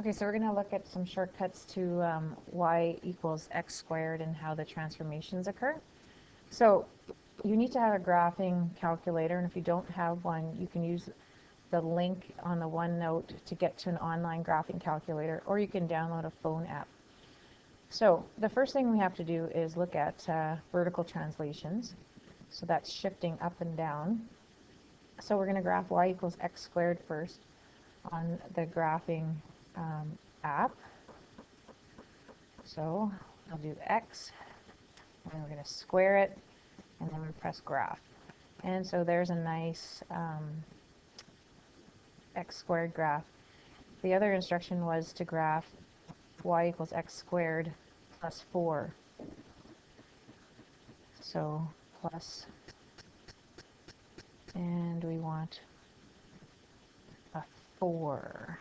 Okay, so we're going to look at some shortcuts to y equals x squared and how the transformations occur. So you need to have a graphing calculator, and if you don't have one, you can use the link on the OneNote to get to an online graphing calculator, or you can download a phone app. So the first thing we have to do is look at vertical translations. So that's shifting up and down. So we're going to graph y equals x squared first on the graphing app. So I'll do x, and then we're going to square it, and then we press graph. And so there's a nice x squared graph. The other instruction was to graph y equals x squared plus 4. So plus, and we want a 4.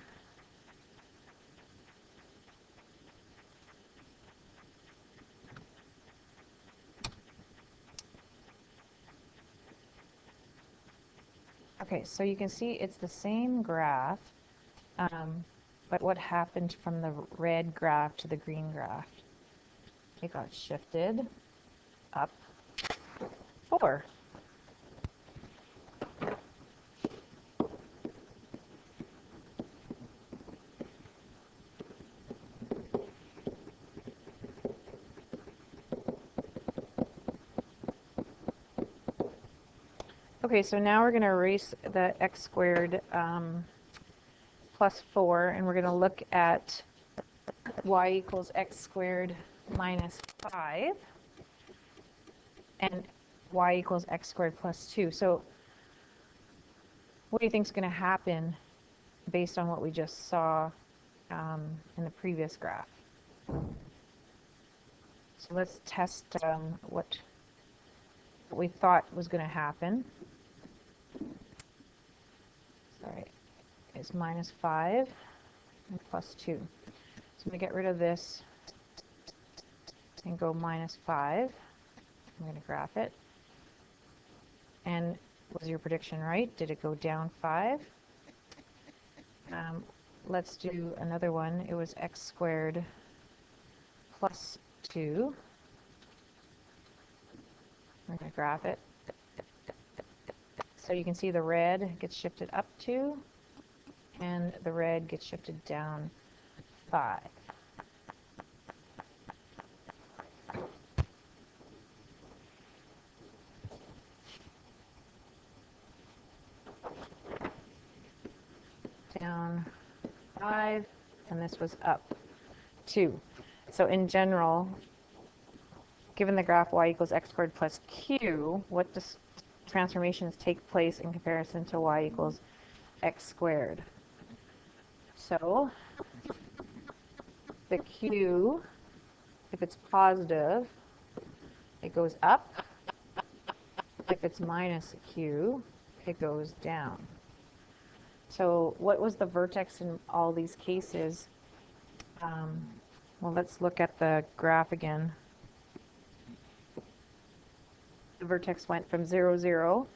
Okay, so you can see it's the same graph, but what happened from the red graph to the green graph? It got shifted up 4. Okay, so now we're going to erase the x squared plus 4, and we're going to look at y equals x squared minus 5 and y equals x squared plus 2. So what do you think is going to happen based on what we just saw in the previous graph? So let's test what we thought was going to happen. Sorry, it's minus 5 and plus 2. So I'm going to get rid of this and go minus 5. I'm going to graph it. And was your prediction right? Did it go down 5? Let's do another one. It was x squared plus 2. I'm going to graph it. So you can see the red gets shifted up 2, and the red gets shifted down 5. Down 5, and this was up 2. So in general, given the graph y equals x squared plus q, what does transformations take place in comparison to y equals x squared? So the q, if it's positive, it goes up. If it's minus q, it goes down. So what was the vertex in all these cases? Well, let's look at the graph again. The vertex went from 0, 0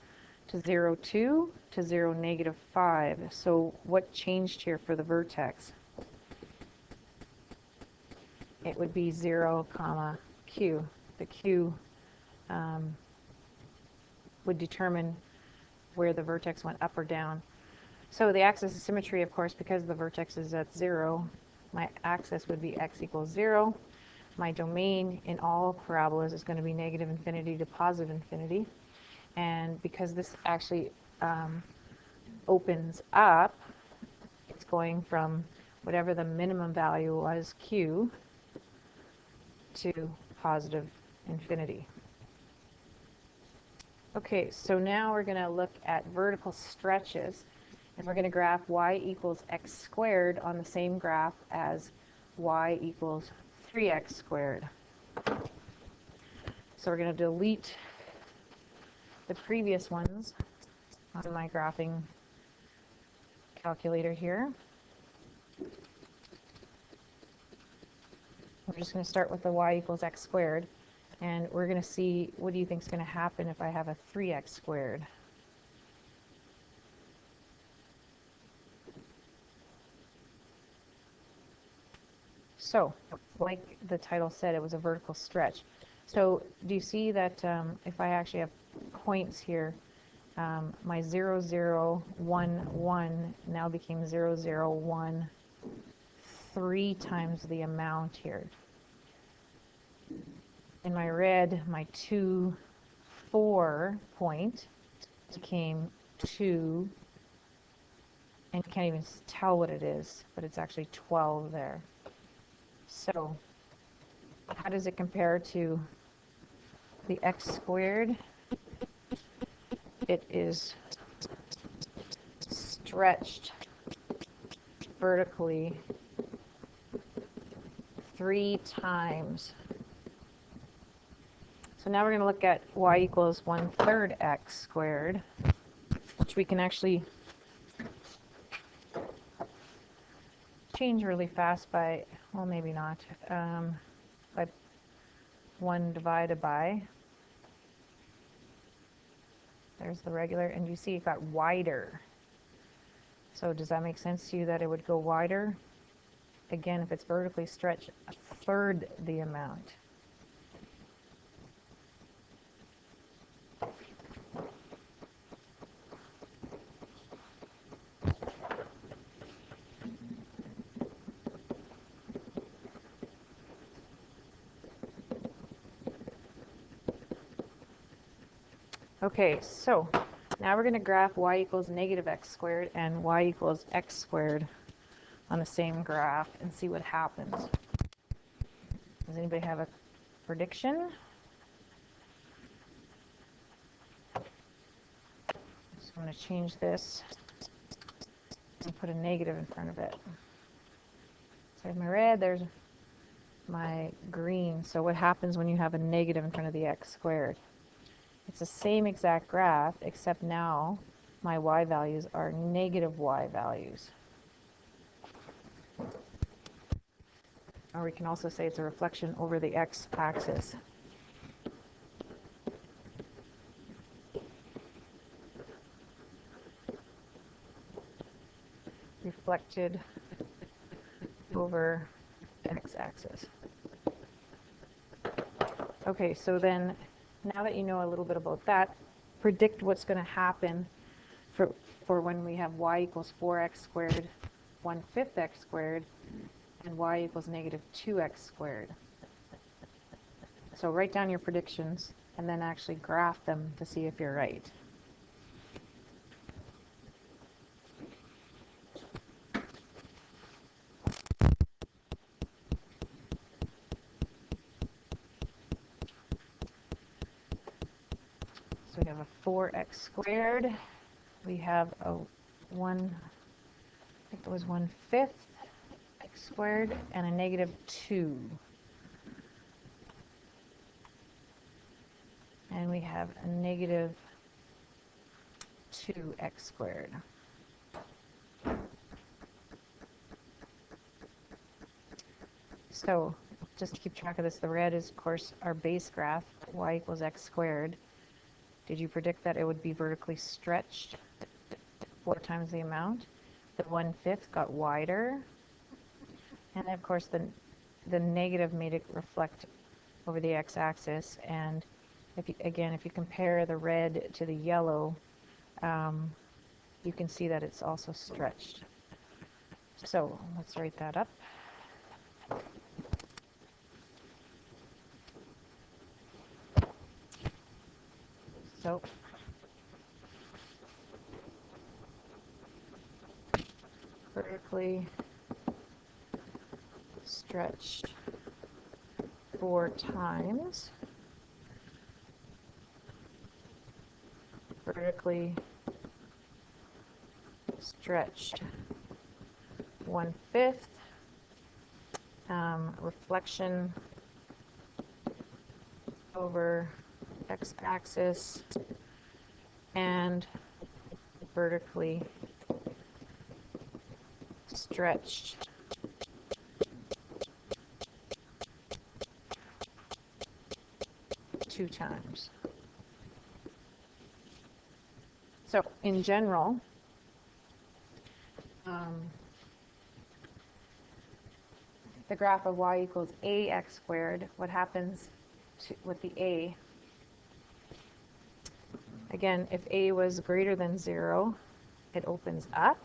to 0, 2 to 0, negative 5. So what changed here for the vertex? It would be 0, comma, q. The q would determine where the vertex went up or down. So the axis of symmetry, of course, because the vertex is at 0, my axis would be x equals 0. My domain in all parabolas is going to be negative infinity to positive infinity. And because this actually opens up, it's going from whatever the minimum value was, q, to positive infinity. Okay, so now we're going to look at vertical stretches. And we're going to graph y equals x squared on the same graph as y equals 3x squared. So we're going to delete the previous ones on my graphing calculator here. We're just going to start with the y equals x squared. And we're going to see, what do you think is going to happen if I have a 3x squared? So, like the title said, it was a vertical stretch. So, do you see that if I actually have points here, my 0, 0, 1, 1 now became 0, 0, 1, 3 times the amount here. In my red, my 2, 4 point became 2, and you can't even tell what it is, but it's actually 12 there. So how does it compare to the x squared? It is stretched vertically 3 times. So now we're going to look at y equals 1/3 x squared, which we can actually change really fast by, well, maybe not, by 1 divided by. There's the regular, and you see it got wider. So does that make sense to you that it would go wider? Again, if it's vertically stretched, 1/3 the amount. Okay, so now we're going to graph y equals negative x squared and y equals x squared on the same graph and see what happens. Does anybody have a prediction? So I'm going to change this and put a negative in front of it. So I have my red, there's my green. So what happens when you have a negative in front of the x squared? It's the same exact graph, except now my y values are negative y values. Or we can also say it's a reflection over the x-axis. Reflected over x-axis. Okay, so then now that you know a little bit about that, predict what's going to happen for when we have y equals 4x squared, 1/5 x squared, and y equals negative 2x squared. So write down your predictions and then actually graph them to see if you're right. So we have a 4x squared. We have a 1, I think it was 1/5 x squared, and a negative 2. And we have a negative 2x squared. So just to keep track of this, the red is, of course, our base graph, y equals x squared. Did you predict that it would be vertically stretched 4 times the amount? The 1/5 got wider. And of course, the negative made it reflect over the x-axis. And if you compare the red to the yellow, you can see that it's also stretched. So let's write that up. So vertically stretched 4 times, vertically stretched 1/5, reflection over x-axis, and vertically stretched 2 times. So in general, the graph of y equals ax squared, what happens with the a? Again, if a was greater than 0, it opens up.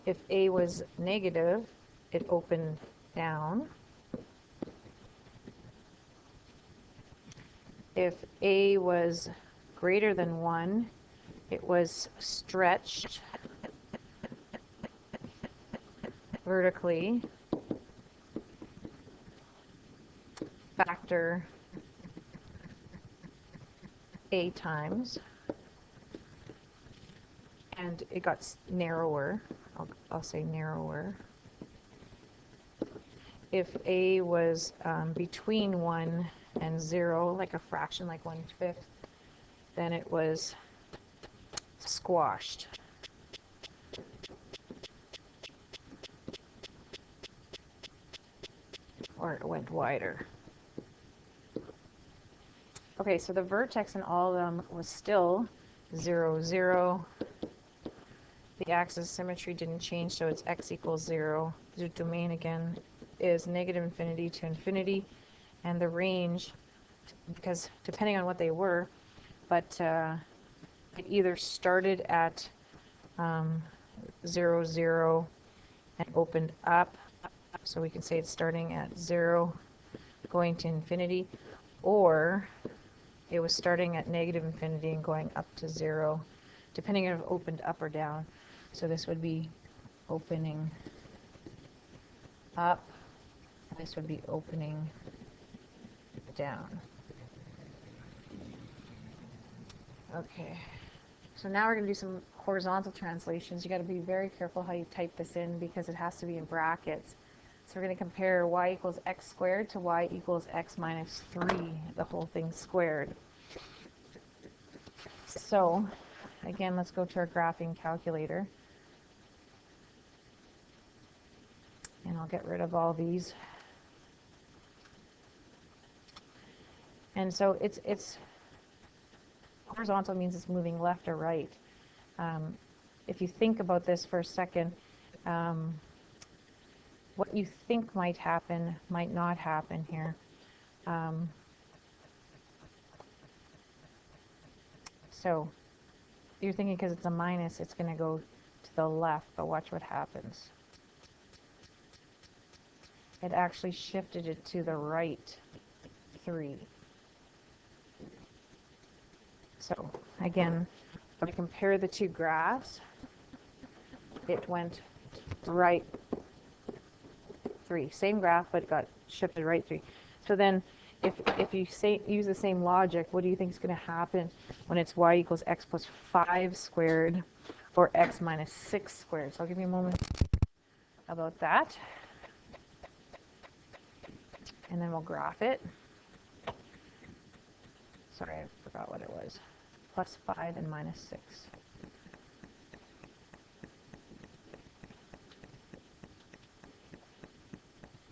If a was negative, it opened down. If a was greater than 1, it was stretched vertically, factor a times, and it got narrower. I'll say narrower. If a was between 1 and 0, like a fraction, like 1/5, then it was squashed. Or it went wider. Okay, so the vertex in all of them was still 0, 0. The axis symmetry didn't change, so it's x equals 0. The domain, again, is negative infinity to infinity. And the range, because depending on what they were, but it either started at 0, 0 and opened up, so we can say it's starting at 0 going to infinity, or it was starting at negative infinity and going up to 0, depending on if it opened up or down. So this would be opening up, and this would be opening down. Okay, so now we're going to do some horizontal translations. You got to be very careful how you type this in because it has to be in brackets. So we're going to compare y equals x squared to y equals x minus 3, the whole thing squared. So again, let's go to our graphing calculator. And I'll get rid of all these. And so it's horizontal means it's moving left or right. If you think about this for a second, what you think might happen might not happen here. So you're thinking because it's a minus, it's going to go to the left, but watch what happens. It actually shifted it to the right 3. So again, if I compare the two graphs, it went right 3. Same graph, but it got shifted right 3. So then if you use the same logic, what do you think is going to happen when it's y equals x plus 5 squared or x minus 6 squared? So I'll give you a moment about that. And then we'll graph it. Sorry, I forgot what it was. Plus 5 and minus 6.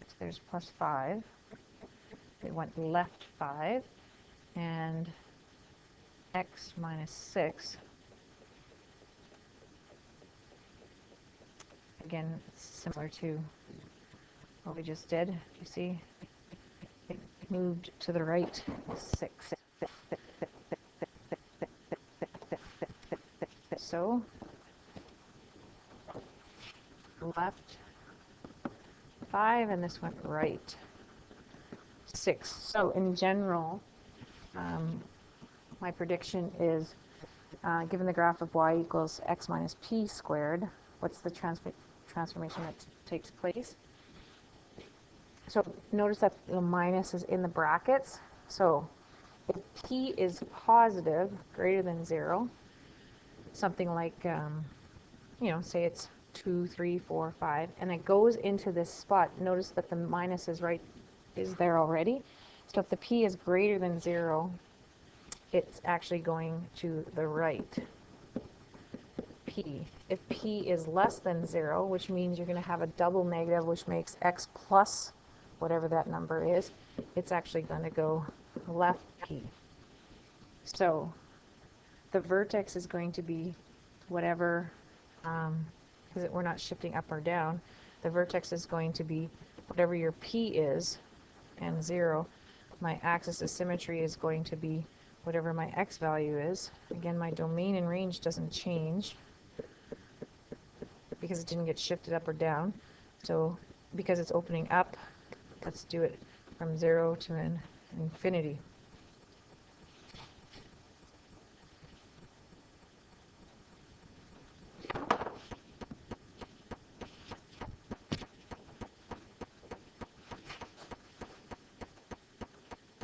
So there's plus 5. It went left 5. And x minus 6. Again, it's similar to what we just did. You see? It moved to the right 6. So left 5, and this went right 6. So in general, my prediction is, given the graph of y equals x minus p squared, what's the transformation that takes place? So notice that the minus is in the brackets. So if p is positive, greater than 0, something like, say it's 2, 3, 4, 5, and it goes into this spot. Notice that the minus is there already. So if the p is greater than 0, it's actually going to the right p. If p is less than 0, which means you're going to have a double negative, which makes x plus whatever that number is, it's actually going to go left p. So the vertex is going to be whatever, because we're not shifting up or down, The vertex is going to be whatever your P is, and 0. My axis of symmetry is going to be whatever my X value is. Again, my domain and range doesn't change because it didn't get shifted up or down. So because it's opening up, let's do it from 0 to infinity.